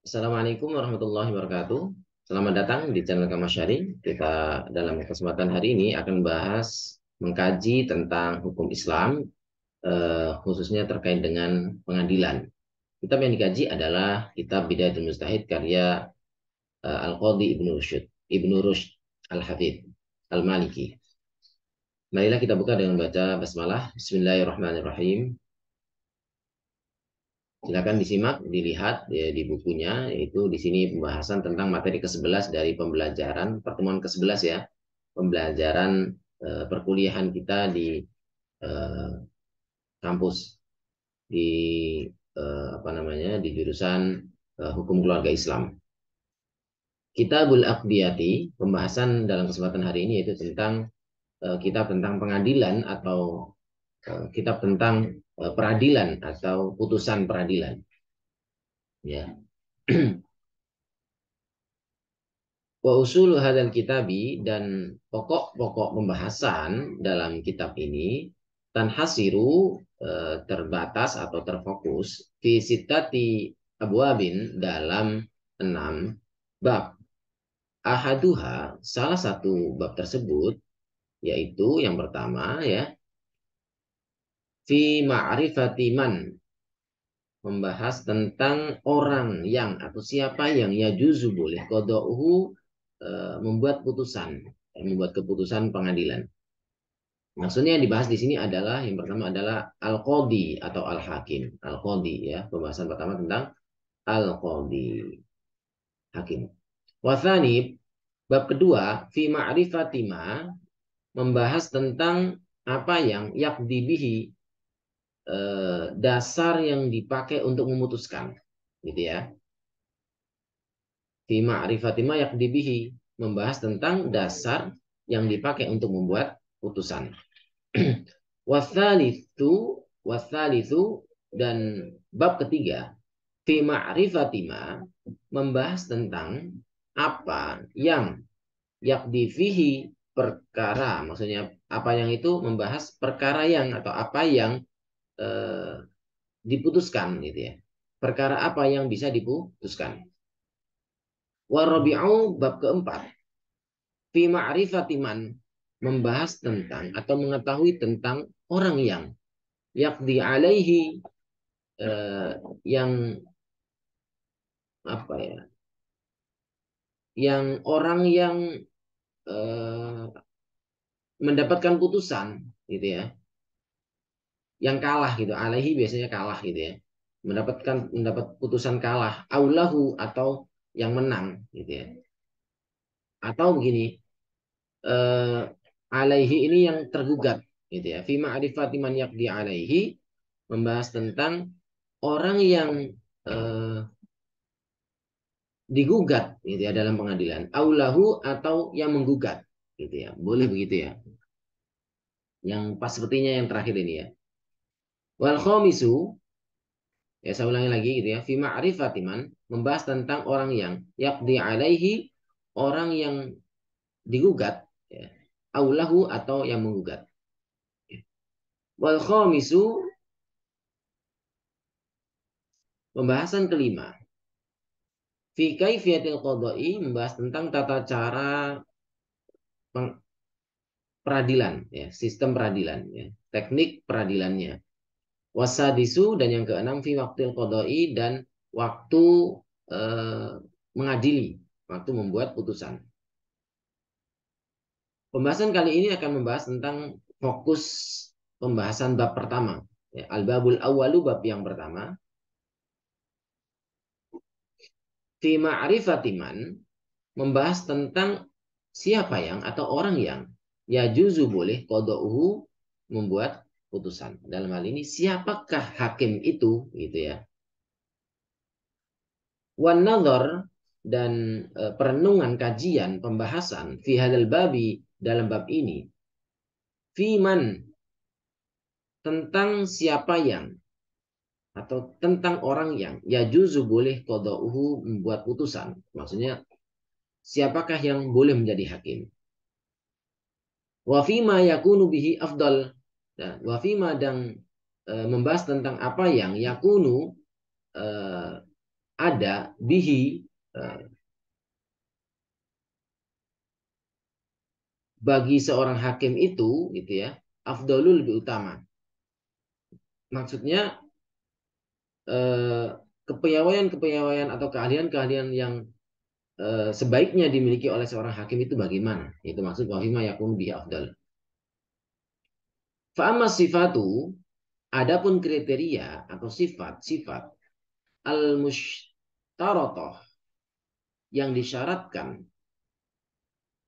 Assalamualaikum warahmatullahi wabarakatuh. Selamat datang di channel Kamasyari. Kita dalam kesempatan hari ini akan bahas mengkaji tentang hukum Islam, khususnya terkait dengan pengadilan. Kitab yang dikaji adalah Kitab Bidayatul Mujtahid karya Al-Qadhi Ibnu Rushd Al-Hafidh Al-Maliki. Marilah kita buka dengan baca basmalah. Bismillahirrahmanirrahim. Silakan disimak, dilihat ya, di bukunya, yaitu di sini pembahasan tentang materi ke-11 dari pembelajaran pertemuan ke-11 ya, pembelajaran perkuliahan kita di eh, kampus di apa namanya di jurusan hukum keluarga Islam. Kitabul Aqdiyati, pembahasan dalam kesempatan hari ini yaitu tentang kitab tentang pengadilan atau kitab tentang peradilan atau putusan peradilan ya. Wa usul hadal kitabi, dan pokok-pokok pembahasan dalam kitab ini tanhasiru, terbatas atau terfokus fi sittati abwabin, dalam 6 bab. Ahaduha, salah satu bab tersebut yaitu yang pertama ya, fi ma'rifati man, membahas tentang orang yang atau siapa yang yajuzu boleh qada'uhu, membuat putusan, membuat keputusan pengadilan. Maksudnya yang dibahas di sini adalah yang pertama adalah al-qadhi atau al-hakim. Al-qadhi ya, pembahasan pertama tentang al-qadhi, hakim. Wathani, bab kedua, fi ma'rifati ma, membahas tentang apa yang yakdi bihi, dasar yang dipakai untuk memutuskan, gitu ya. Fi ma'rifati ma yakdi bihi, membahas tentang dasar yang dipakai untuk membuat putusan. Wasalithu, wasalithu, dan bab ketiga, fi ma'rifati ma, membahas tentang apa yang yakdi fihi, perkara, maksudnya apa yang itu membahas perkara yang atau apa yang eh, diputuskan gitu ya. Perkara apa yang bisa diputuskan. Warabi'u, bab keempat, fi ma'rifati man, membahas tentang atau mengetahui tentang orang yang yakdi alaihi, eh, yang apa ya, yang orang yang eh, mendapatkan putusan gitu ya, yang kalah gitu, alaihi biasanya kalah gitu ya, mendapat putusan kalah, aulahu, atau yang menang gitu ya, atau begini, eh, alaihi ini yang tergugat gitu ya, fi ma'rifati man yaqdi alaihi, membahas tentang orang yang eh, digugat gitu ya dalam pengadilan, aulahu, atau yang menggugat gitu ya, boleh begitu ya, yang pas sepertinya yang terakhir ini ya. Wal khamisu, ya saya ulangi lagi gitu ya, fi ma'rifati man, membahas tentang orang yang yaqdi alaihi, orang yang digugat ya, aulahu, atau yang menggugat. Wal khamisu, pembahasan kelima, fi kaifiyatil qada'i, membahas tentang tata cara peradilan ya, sistem peradilan ya, teknik peradilannya. Wasadisu, dan yang keenam, fi waktil qada'i, dan waktu eh, mengadili, waktu membuat putusan. Pembahasan kali ini akan membahas tentang fokus pembahasan bab pertama. Ya, al-babul awalu, bab yang pertama. Fi ma'rifati man, membahas tentang siapa yang atau orang yang ya juzu boleh qada'uhu, membuat putusan. Dalam hal ini siapakah hakim itu gitu ya. Wan nazar, dan perenungan, kajian, pembahasan fi hadal babi, dalam bab ini, fi man, tentang siapa yang atau tentang orang yang ya juzu boleh qada'uhu, membuat putusan. Maksudnya siapakah yang boleh menjadi hakim. Wa fima yakunu bihi afdal, dan wa fima, dan membahas tentang apa yang yakunu, e, ada bihi bagi seorang hakim itu gitu ya, afdolul lebih utama. Maksudnya kepiawaian-kepiawaian atau keahlian-keahlian yang sebaiknya dimiliki oleh seorang hakim itu bagaimana? Itu maksud wahima yakun bi afdal. Fa'amma sifatu, adapun kriteria atau sifat-sifat al-mushtarotoh yang disyaratkan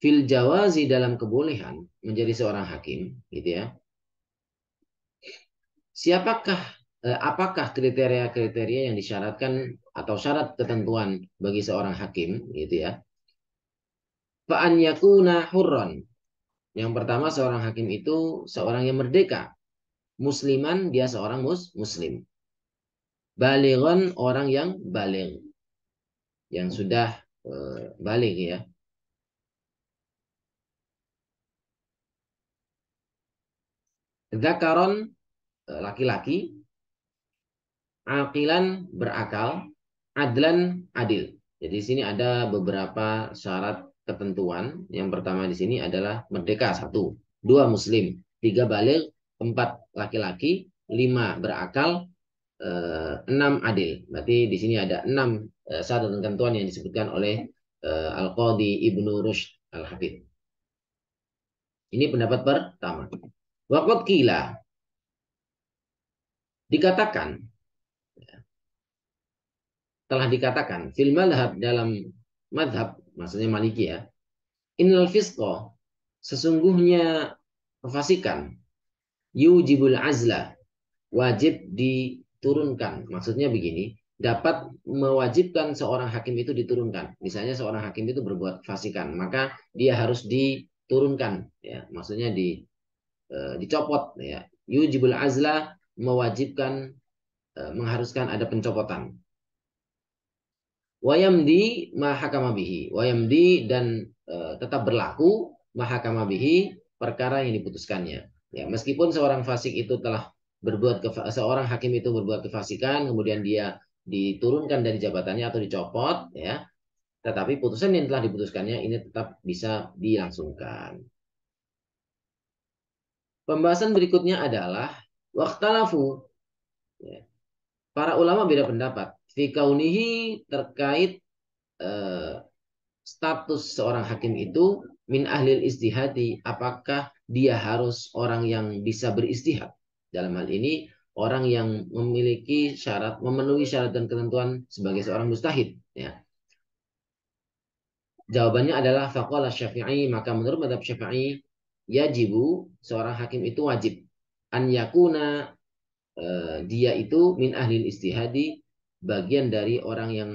fil jawazi dalam kebolehan menjadi seorang hakim, gitu ya. Siapakah apakah kriteria-kriteria yang disyaratkan atau syarat ketentuan bagi seorang hakim, gitu ya? Fa'an yakuna hurran. Yang pertama seorang hakim itu seorang yang merdeka. Musliman dia seorang muslim. Balighon orang yang baligh, yang sudah baligh ya. Zakaron laki-laki, aqilan berakal, adlan adil. Jadi di sini ada beberapa syarat ketentuan. Yang pertama di sini adalah merdeka satu, dua muslim, tiga baligh, empat laki-laki, lima berakal, enam adil. Berarti di sini ada enam syarat ketentuan yang disebutkan oleh Al-Qadhi Ibnu Rushd Al-Hafidh. Ini pendapat pertama. Waqad qila, dikatakan, telah dikatakan fil madhab dalam madhab, maksudnya Maliki ya, innal fisqa, sesungguhnya kefasikan, yujibul azla, wajib diturunkan. Maksudnya begini, dapat mewajibkan seorang hakim itu diturunkan. Misalnya seorang hakim itu berbuat kefasikan, maka dia harus diturunkan ya, maksudnya dicopot ya. Yujibul azla, mewajibkan, mengharuskan ada pencopotan. Wayamdi mahakama bihi, wayamdi dan tetap berlaku mahakama bihi, perkara yang diputuskannya. Ya, meskipun seorang fasik itu telah seorang hakim itu berbuat kefasikan, kemudian dia diturunkan dari jabatannya atau dicopot, ya, tetapi putusan yang telah diputuskannya ini tetap bisa dilangsungkan. Pembahasan berikutnya adalah waktalafu. Ya, para ulama beda pendapat. Fi kaunihi terkait eh, status seorang hakim itu min ahlil istihadi, apakah dia harus orang yang bisa beristihad, dalam hal ini orang yang memiliki syarat, memenuhi syarat dan ketentuan sebagai seorang mustahid ya. Jawabannya adalah faqala Syafi'i, maka menurut mazhab Syafi'i yajibu, seorang hakim itu wajib an yakuna, dia itu min ahlil istihadi, bagian dari orang yang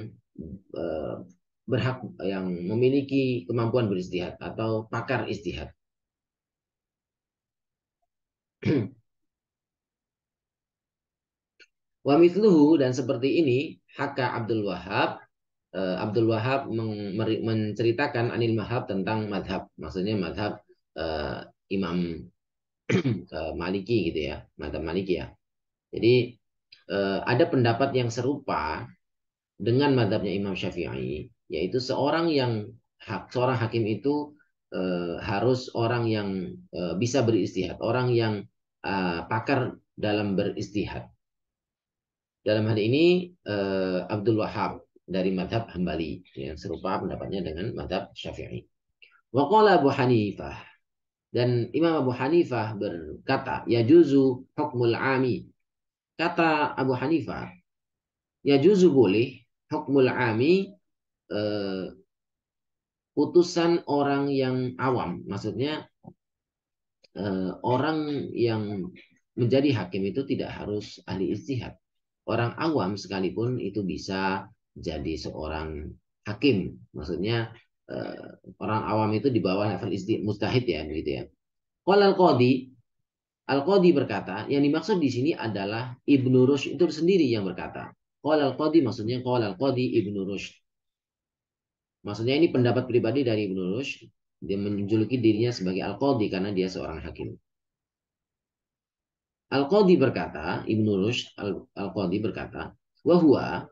eh, berhak, yang memiliki kemampuan beristihad atau pakar istihad. Wa mithluhu, dan seperti ini haka Abdul Wahab, Abdul Wahab menceritakan anil mahab tentang madhab, maksudnya madhab Imam Maliki gitu ya, madhab Maliki ya. Jadi ada pendapat yang serupa dengan madhabnya Imam Syafi'i, yaitu seorang hakim itu harus orang yang bisa beristihad, orang yang pakar dalam beristihad. Dalam hal ini Abdul Wahab dari madhab Hambali yang serupa pendapatnya dengan madhab Syafi'i. Waqala Abu Hanifah, dan Imam Abu Hanifah berkata, yajuzu hukmul ami. Kata Abu Hanifah, yajuzu boleh hukmul ami, eh, putusan orang yang awam, maksudnya orang yang menjadi hakim itu tidak harus ahli ijtihad. Orang awam sekalipun itu bisa jadi seorang hakim. Maksudnya orang awam itu di bawah level mustahid ya, gitu ya. Qala al-Qadhi, Al-Qadhi berkata, yang dimaksud di sini adalah Ibnu Rushd itu sendiri yang berkata. Qala al-Qadhi maksudnya qala al-Qadhi Ibnu Rushd. Maksudnya ini pendapat pribadi dari Ibnu Rushd. Dia menjuluki dirinya sebagai Al-Qadhi karena dia seorang hakim. Al-Qadhi berkata, Ibnu Rushd Al-Qadhi berkata, wahwa,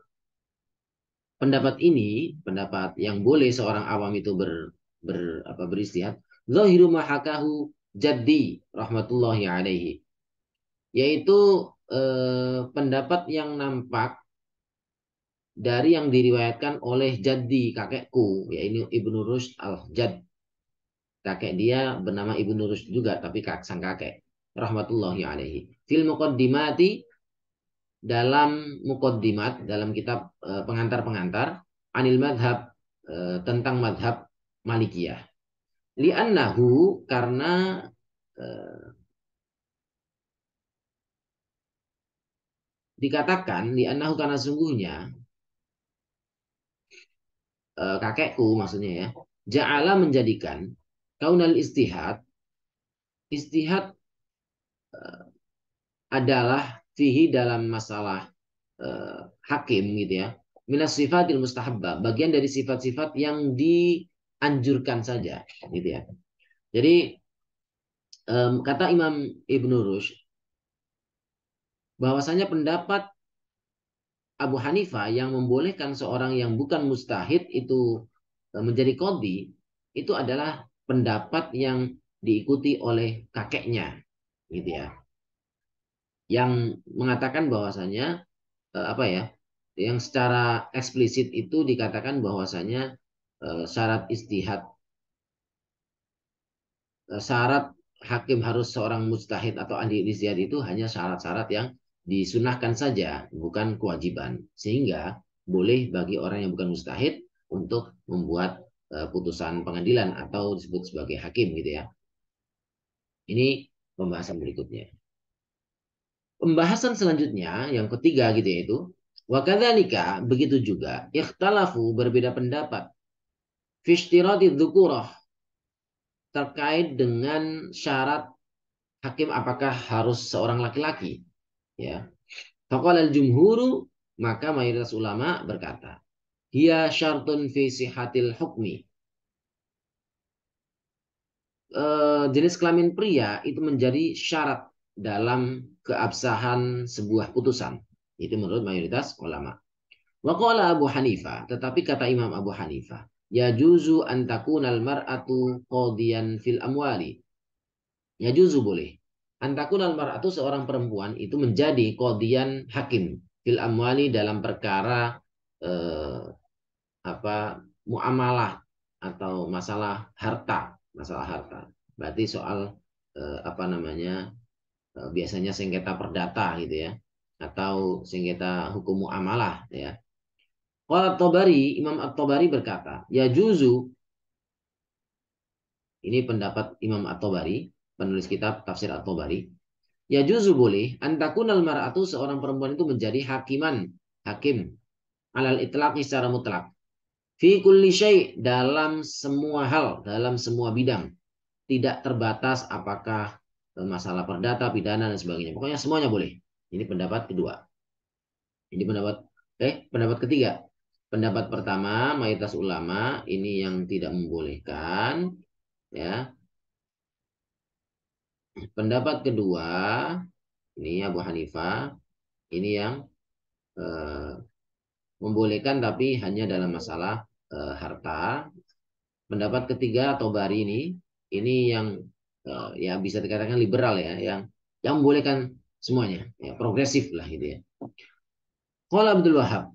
pendapat ini, pendapat yang boleh seorang awam itu beristihad, zahiru mahakahu jaddi rahmatullahi alaihi, yaitu pendapat yang nampak dari yang diriwayatkan oleh jaddi kakekku, yaitu Ibnu Rushd al-Jadd. Kakek dia bernama Ibnu Rushd juga, tapi sang kakek rahmatullahi alaihi. Fil muqaddimati, dalam muqaddimat, dalam kitab pengantar-pengantar anil madhab, tentang madhab Malikiyah. Li'annahu, karena eh, dikatakan li'annahu, karena sungguhnya kakekku maksudnya ya, ja'ala menjadikan kaunal istihad, istihad adalah fihi, dalam masalah hakim gitu ya, minas sifatil mustahabbah, bagian dari sifat-sifat yang dianjurkan saja gitu ya. Jadi kata Imam Ibnu Rushd bahwasanya pendapat Abu Hanifah yang membolehkan seorang yang bukan mustahid itu menjadi qadhi, itu adalah pendapat yang diikuti oleh kakeknya gitu ya, yang mengatakan bahwasanya apa ya, yang secara eksplisit itu dikatakan bahwasanya syarat istihad, syarat hakim harus seorang mujtahid atau ahli ijtihad itu hanya syarat-syarat yang disunahkan saja, bukan kewajiban. Sehingga boleh bagi orang yang bukan mujtahid untuk membuat putusan pengadilan atau disebut sebagai hakim gitu ya. Ini pembahasan berikutnya. Pembahasan selanjutnya yang ketiga gitu yaitu wa kadzalika, begitu juga ikhtalafu, berbeda pendapat fi ishtirati dzukurah, terkait dengan syarat hakim apakah harus seorang laki-laki ya. Faqala al-jumhuru, maka mayoritas ulama berkata, hiya syartun fi sihatil hukmi, jenis kelamin pria itu menjadi syarat dalam keabsahan sebuah putusan. Itu menurut mayoritas ulama. Wa qala Abu Hanifah, tetapi kata Imam Abu Hanifah, ya juzu an takunal mar'atu qadiyan fil amwali. Ya juzu, boleh. Antakunal mar'atu, seorang perempuan itu menjadi qadiyan hakim fil amwali, dalam perkara eh, apa, muamalah atau masalah harta, masalah harta. Berarti soal apa namanya, biasanya sengketa perdata gitu ya, atau sengketa hukum muamalah ya. Qala At-Tabari, Imam At-Tabari berkata, ya juzu, ini pendapat Imam At-Tabari, penulis kitab Tafsir At-Tabari. Ya juzu, boleh, antakunal mar'atu, seorang perempuan itu menjadi hakiman, hakim, alal itlaqi, secara mutlak. Fi kulli syai', dalam semua hal, dalam semua bidang. Tidak terbatas apakah masalah perdata, pidana, dan sebagainya. Pokoknya semuanya boleh. Ini pendapat kedua. Ini pendapat ketiga. Pendapat pertama, mayoritas ulama ini yang tidak membolehkan ya. Pendapat kedua, ini Abu Hanifah, ini yang eh, membolehkan tapi hanya dalam masalah harta. Pendapat ketiga atau bari ini yang ya bisa dikatakan liberal ya, yang membolehkan semuanya, ya, progresif lah gitu ya. Qala Abdul Wahab,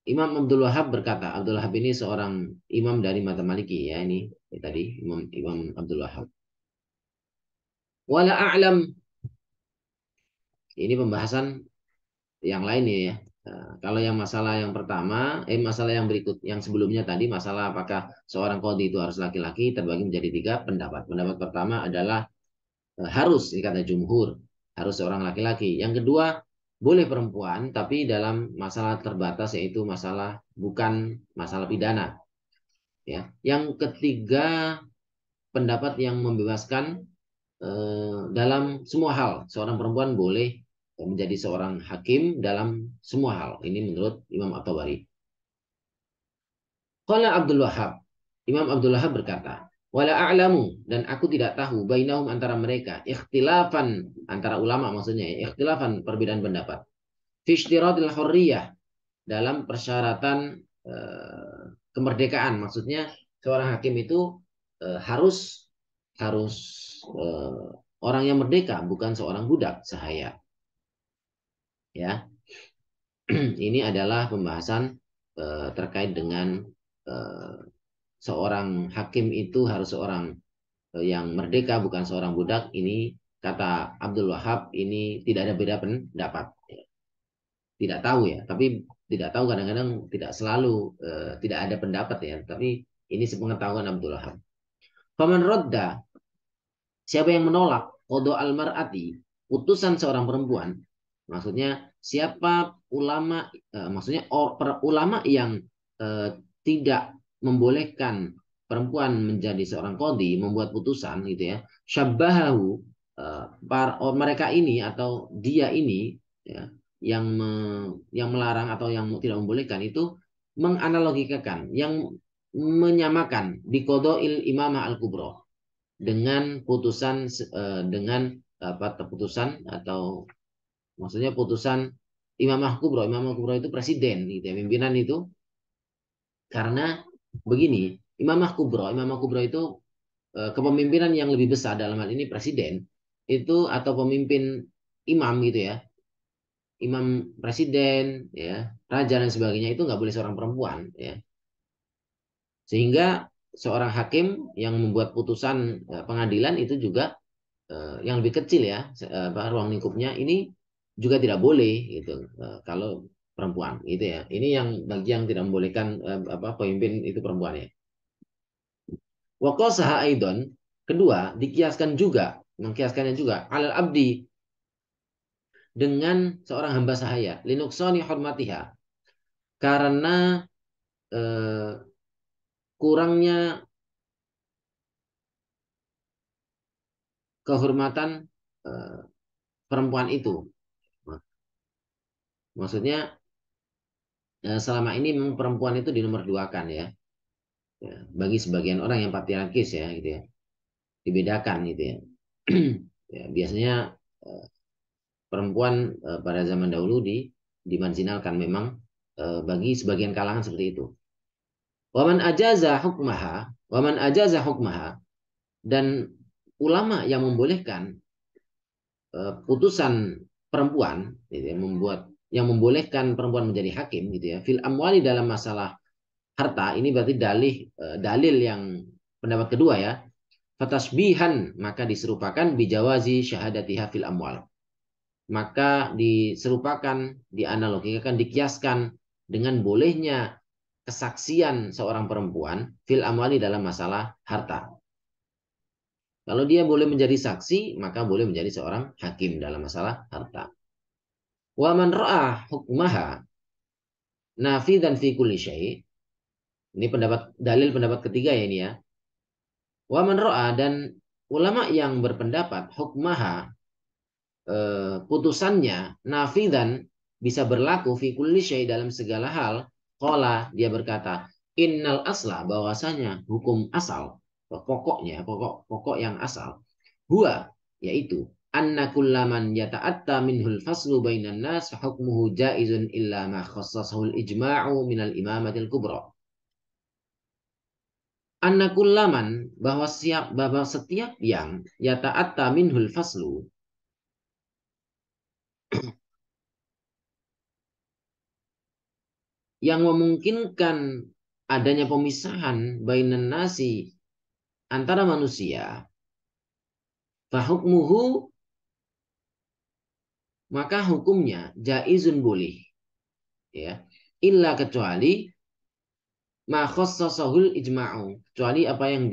Imam Abdul Wahab berkata, Abdul Wahab ini seorang imam dari madzhab Maliki ya, ini ya, tadi Imam Abdul Wahab. Wala a'lam, ini pembahasan yang lain ya. Nah, kalau yang masalah yang pertama, masalah yang berikut, yang sebelumnya tadi, masalah apakah seorang qadhi itu harus laki-laki, terbagi menjadi tiga pendapat. Pendapat pertama adalah harus, ini kata jumhur, harus seorang laki-laki. Yang kedua, boleh perempuan, tapi dalam masalah terbatas, yaitu masalah bukan masalah pidana. Ya. Yang ketiga, pendapat yang membebaskan dalam semua hal. Seorang perempuan boleh menjadi seorang hakim dalam semua hal. Ini menurut Imam At-Tabari. Qala Abdul Wahab, Imam Abdul Wahab berkata, wala a'lamu, dan aku tidak tahu, bainahum, antara mereka, ikhtilafan, antara ulama maksudnya ya, ikhtilafan, perbedaan pendapat. Fi ishtiratil hurriyah, dalam persyaratan kemerdekaan. Maksudnya seorang hakim itu harus harus orang yang merdeka, bukan seorang budak sahaya. Ya, ini adalah pembahasan terkait dengan eh, seorang hakim itu harus seorang yang merdeka, bukan seorang budak. Ini kata Abdul Wahab, ini tidak ada beda pendapat. Tidak tahu ya, tapi tidak tahu kadang-kadang tidak selalu tidak ada pendapat ya, tapi ini sepengetahuan Abdul Wahab. Faman rodda, siapa yang menolak qada al-mar'ati, putusan seorang perempuan, maksudnya siapa ulama, maksudnya ulama yang tidak membolehkan perempuan menjadi seorang qadhi, membuat putusan gitu ya, syabbahahu, mereka ini atau dia ini ya, yang melarang atau yang tidak membolehkan itu menganalogikakan, yang menyamakan biqada'il imamah al-kubra dengan putusan dengan apa putusan atau maksudnya putusan Imamah Kubro. Imamah Kubro itu presiden gitu ya, pimpinan itu. Karena begini, Imamah Kubro itu kepemimpinan yang lebih besar, dalam hal ini presiden itu, atau pemimpin imam gitu ya, imam, presiden ya, raja dan sebagainya, itu nggak boleh seorang perempuan ya. Sehingga seorang hakim yang membuat putusan pengadilan itu juga yang lebih kecil ya, ruang lingkupnya ini juga tidak boleh gitu kalau perempuan gitu ya. Ini yang bagi yang tidak membolehkan apa pemimpin itu perempuan ya. Wa qasaha aidon, kedua dikiaskan juga, mengkiaskannya juga alal abdi, dengan seorang hamba sahaya, linuksani hormatiha, karena eh, kurangnya kehormatan eh, perempuan itu. Maksudnya selama ini memang perempuan itu dinomor duakan ya. Ya, bagi sebagian orang yang patriarkis ya gitu ya, dibedakan gitu ya. Ya, biasanya eh, perempuan pada zaman dahulu dimarginalkan memang, bagi sebagian kalangan seperti itu. Waman ajaza hukmaha, waman ajaza hukmaha, dan ulama yang membolehkan putusan perempuan gitu ya, yang membolehkan perempuan menjadi hakim gitu ya, fil amwali, dalam masalah harta. Ini berarti dalil yang pendapat kedua ya. Fatasbihan, maka diserupakan bijawazi syahadatiha fil amwal. Maka diserupakan, dianalogikan, dikiaskan dengan bolehnya kesaksian seorang perempuan fil amwali, dalam masalah harta. Kalau dia boleh menjadi saksi, maka boleh menjadi seorang hakim dalam masalah harta. Wa man ra'a hukmaha nafidan fi kulli syai'. Ini pendapat ketiga ya ini ya. Wa man ra'a, dan ulama yang berpendapat hukmaha, putusannya nafidan, bisa berlaku fi kulli syai', dalam segala hal. Qala, dia berkata, innal asla, bahwasanya hukum asal, pokoknya, pokok yang asal, huwa, yaitu anna kullaman yata'atta minhul faslu bainan nas hukmuhu jaizun illa ma khassasahul ijma'u minal imamatil kubra. Anna kullaman, bahwa setiap yang yata'atta minhul faslu, yang memungkinkan adanya pemisahan bainan nasi, antara manusia, fahukmuhu, maka hukumnya jaizun, boleh ya, illa, kecuali ma khassasahul ijma'u, kecuali apa yang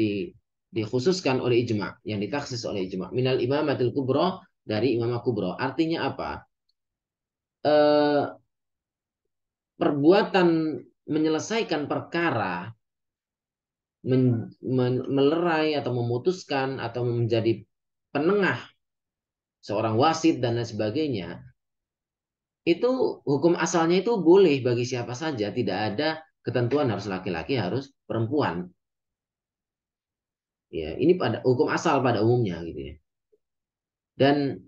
dikhususkan oleh ijma', yang ditaksis oleh ijma', minal imamatil kubro, dari imamah kubro. Artinya apa? Perbuatan menyelesaikan perkara, melerai atau memutuskan atau menjadi penengah, seorang wasit dan lain sebagainya, itu hukum asalnya itu boleh bagi siapa saja, tidak ada ketentuan harus laki-laki, harus perempuan. Ya, ini pada hukum asal pada umumnya gitu ya. Dan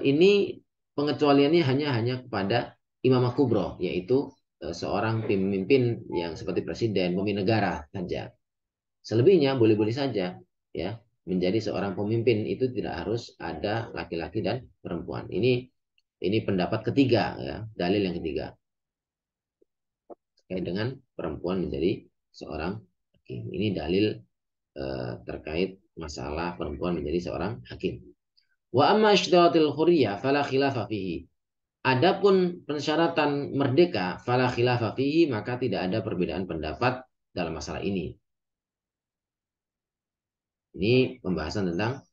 ini pengecualiannya hanya kepada imam kubro, yaitu seorang pemimpin yang seperti presiden, pemimpin negara saja. Selebihnya boleh-boleh saja ya menjadi seorang pemimpin, itu tidak harus ada laki-laki dan perempuan. Ini pendapat ketiga ya, dalil yang ketiga terkait dengan perempuan menjadi seorang hakim. Ini dalil terkait masalah perempuan menjadi seorang hakim. Wa amma ishtiratil hurriyah fala khilafa fihi. Adapun persyaratan merdeka fala khilafa fihi, maka tidak ada perbedaan pendapat dalam masalah ini. Ini pembahasan tentang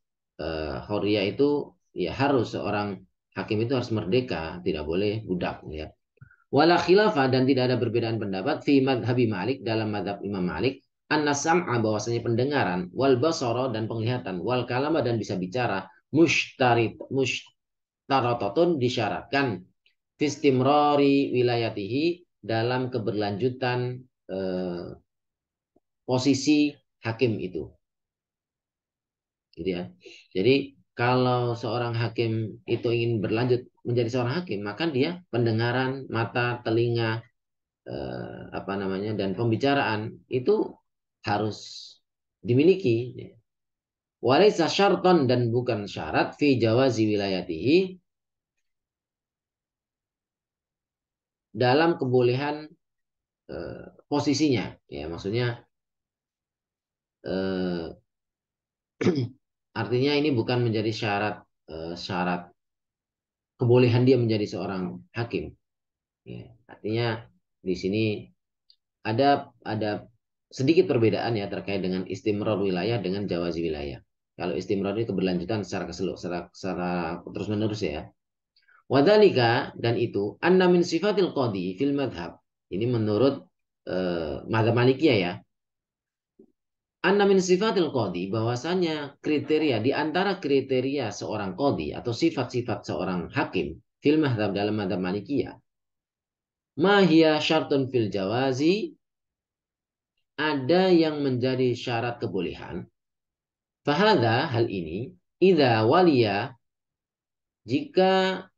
hurriyah itu ya harus seorang hakim itu harus merdeka, tidak boleh budak ya. Wala khilafah, dan tidak ada perbedaan pendapat fi madhabi Malik, dalam madhab Imam Malik, anna sam'a, bahwasanya pendengaran, wal basara, dan penglihatan, wal kalama, dan bisa bicara, mushtaratatun, disyaratkan, fistimrori wilayatihi, dalam keberlanjutan posisi hakim itu. Gitu ya. Jadi kalau seorang hakim itu ingin berlanjut menjadi seorang hakim, maka dia pendengaran, mata, telinga, apa namanya, dan pembicaraan itu harus dimiliki. Walaysa syarton, dan bukan syarat, fi jawazi wilayatihi, dalam kebolehan posisinya. Ya, maksudnya artinya ini bukan menjadi syarat kebolehan dia menjadi seorang hakim. Ya, artinya di sini ada sedikit perbedaan ya terkait dengan istimror wilayah dengan jawazi wilayah. Kalau istimror ini keberlanjutan secara terus menerus ya. Wadalika, dan itu anna min sifatil qadi fil madhab. Ini menurut madhab Malikiyah ya. Anna min sifatil qadi, bahwasanya kriteria di antara kriteria seorang qadi atau sifat-sifat seorang hakim fil madhab, dalam madhab Malikiyah, mahia syartun fil jawazi, ada yang menjadi syarat kebolehan. Fahadha, hal ini, idza waliya, jika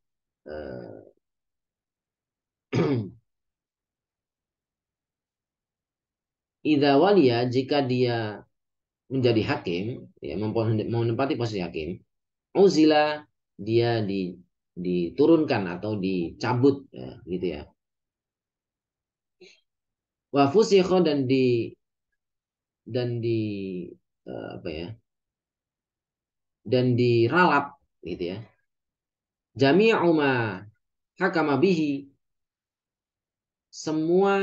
idza waliya, jika dia menjadi hakim, ya, menempati posisi hakim, uzila, dia diturunkan atau dicabut ya, gitu ya. Wa fusikho, dan di apa ya, dan diralat gitu ya. Jami'u ma hakama bihi, semua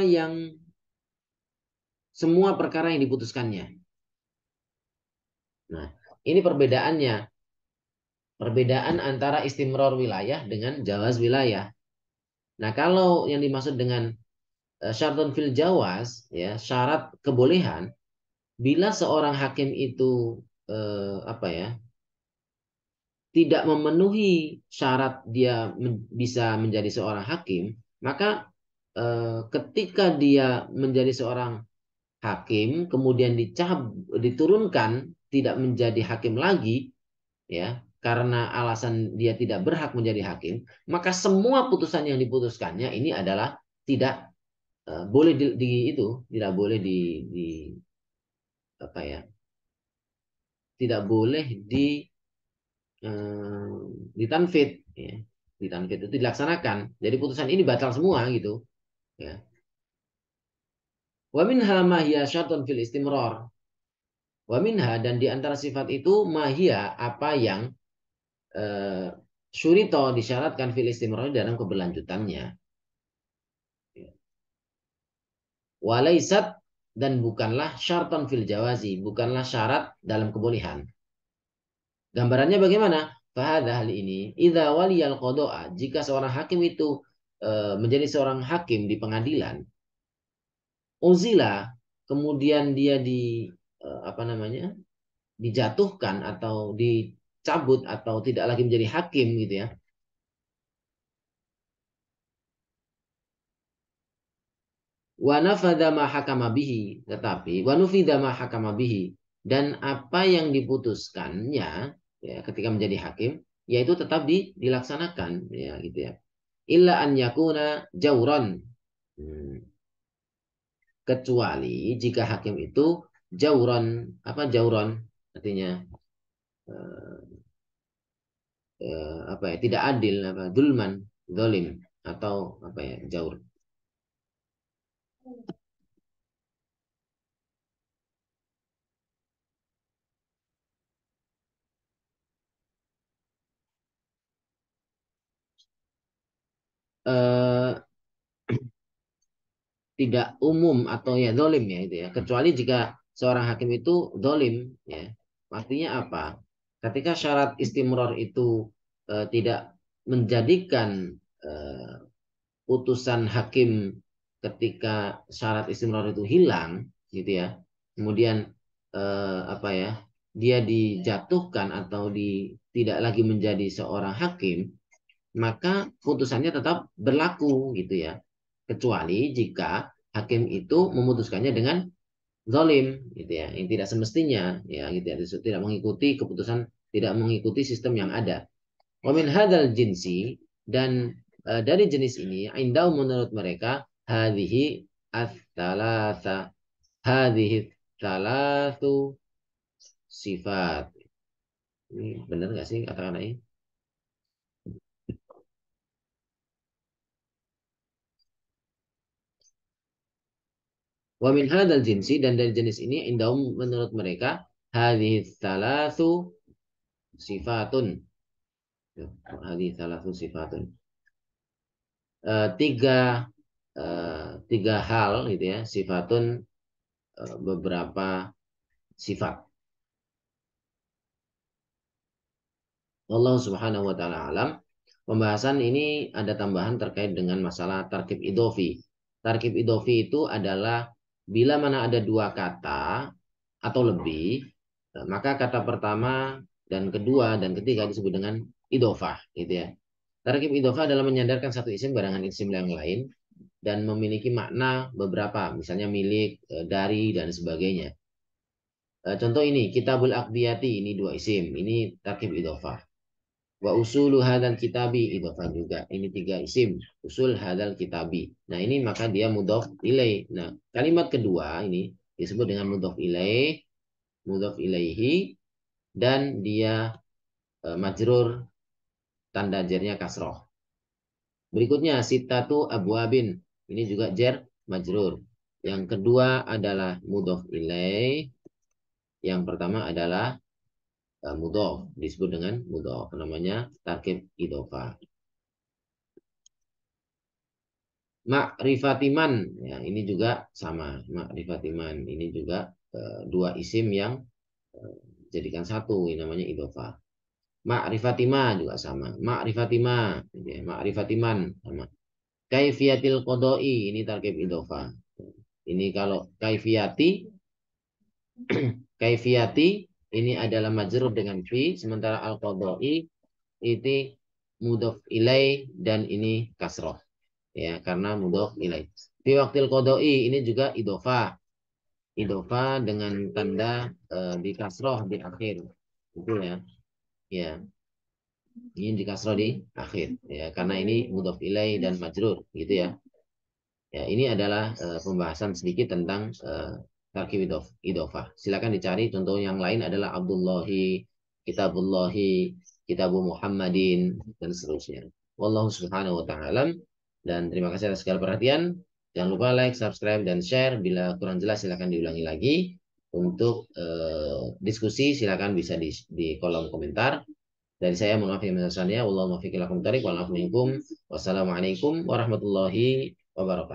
perkara yang diputuskannya. Nah, ini perbedaannya. Perbedaan antara istimror wilayah dengan jawaz wilayah. Nah, kalau yang dimaksud dengan syartun fil jawaz, ya, syarat kebolehan, bila seorang hakim itu apa ya, tidak memenuhi syarat dia bisa menjadi seorang hakim, maka ketika dia menjadi seorang hakim kemudian diturunkan tidak menjadi hakim lagi ya karena alasan dia tidak berhak menjadi hakim, maka semua putusan yang diputuskannya ini adalah tidak boleh itu tidak boleh di apa ya, tidak boleh eh, ditanfid ya. Ditanfid itu dilaksanakan, jadi putusan ini batal semua gitu ya. Wa minha ma hiya syartun fil istimrar. Wa minha, dan di antara sifat itu, mahia, apa yang eh, syurito, disyaratkan, fil istimrar, dalam keberlanjutannya. Walaisat, dan bukanlah syarton fil jawazi, bukanlah syarat dalam kebolehan. Gambarannya bagaimana? Fahadha, hal ini, idza waliyal qada'a, jika seorang hakim itu menjadi seorang hakim di pengadilan, uzila, kemudian dia apa namanya, dijatuhkan atau dicabut atau tidak lagi menjadi hakim gitu ya. Wa nafadha ma hakama bihi, tetapi wa nufidha ma hakama bihi, dan apa yang diputuskannya ya ketika menjadi hakim yaitu tetap dilaksanakan ya gitu ya. Illa an yakuna jauran, Hmm. Kecuali jika hakim itu jauron, apa jauron artinya eh, apa ya, tidak adil, apa dulman, dolim, atau apa ya, jaur. Eh, Tidak umum atau ya dolim ya itu ya, kecuali jika seorang hakim itu dolim ya. Artinya apa? Ketika syarat istimror itu tidak menjadikan eh, putusan hakim ketika syarat istimror itu hilang gitu ya, kemudian apa ya, dia dijatuhkan atau tidak lagi menjadi seorang hakim, maka putusannya tetap berlaku gitu ya, kecuali jika hakim itu memutuskannya dengan zalim gitu ya, yang tidak semestinya ya gitu ya, tidak mengikuti keputusan, tidak mengikuti sistem yang ada. Wa min hadzal jinsi, dan dari jenis ini, indau menurut mereka, hadhihi ats-tsalatsa, hadhihi tsalatu sifat. Ini benar nggak sih kata-kata ini? Wa min hadzal jinsi, dan dari jenis ini, indahum menurut mereka, hadhihi tsalatu sifatun. Hadhihi tsalatu sifatun. Tiga tiga hal gitu ya, sifatun, beberapa sifat. Allah Subhanahu wa taala alam. Pembahasan ini ada tambahan terkait dengan masalah tarkib idofi. Tarkib idofi itu adalah bila mana ada dua kata atau lebih, maka kata pertama dan kedua dan ketiga disebut dengan idofah, gitu ya. Tarkib idofah adalah menyandarkan satu isim barengan isim yang lain dan memiliki makna beberapa, misalnya milik, dari, dan sebagainya. Contoh ini, kitabul aqdiyati, ini dua isim, ini tarkib idofah. Wa usulu hadal kitabi, idhofah juga. Ini tiga isim. Usul hadal kitabi. Nah ini maka dia mudhof ilaih. Nah kalimat kedua ini disebut dengan mudhof ilaih, mudhof ilaihi, dan dia majrur, tanda jernya kasroh. Berikutnya sitatu abwabin. Ini juga jer majrur. Yang kedua adalah mudhof ilaih. Yang pertama adalah mudhof. Disebut dengan mudhof. Namanya tarkib idhofah. Ma'rifatiman, ya ini juga sama. Ma'rifatiman ini juga dua isim yang eh, jadikan satu, ini namanya idhofah. Ma'rifatima juga sama. Ma'rifatima, gitu ya. Ma'rifatiman sama. Kaifiyatil qodoi, ini tarkib idhofah. Ini kalau kaifiyati, kaifiyati ini adalah majrur dengan fi, sementara al qodoi itu mudhof ilai dan ini kasroh, ya karena mudhof ilai. Fi waktil qodoi ini juga idhofah, idhofah dengan tanda di kasroh di akhir, itu ya, ya ini di kasroh di akhir ya karena ini mudhof ilai dan majrur gitu ya. Ya ini adalah pembahasan sedikit tentang tarkib idhofah. Silakan dicari contoh yang lain adalah Abdullahi, Kitabullahi, Kitabu Muhammadin, dan seterusnya. Wallahu subhanahu wa ta'ala. Dan terima kasih atas segala perhatian. Jangan lupa like, subscribe, dan share. Bila kurang jelas silakan diulangi lagi. Untuk diskusi silakan bisa di kolom komentar. Dari saya mohon maaf yang besar-besarnya. Wallahu muwaffiq ila aqwamit thoriq. Wassalamualaikum warahmatullahi wabarakatuh.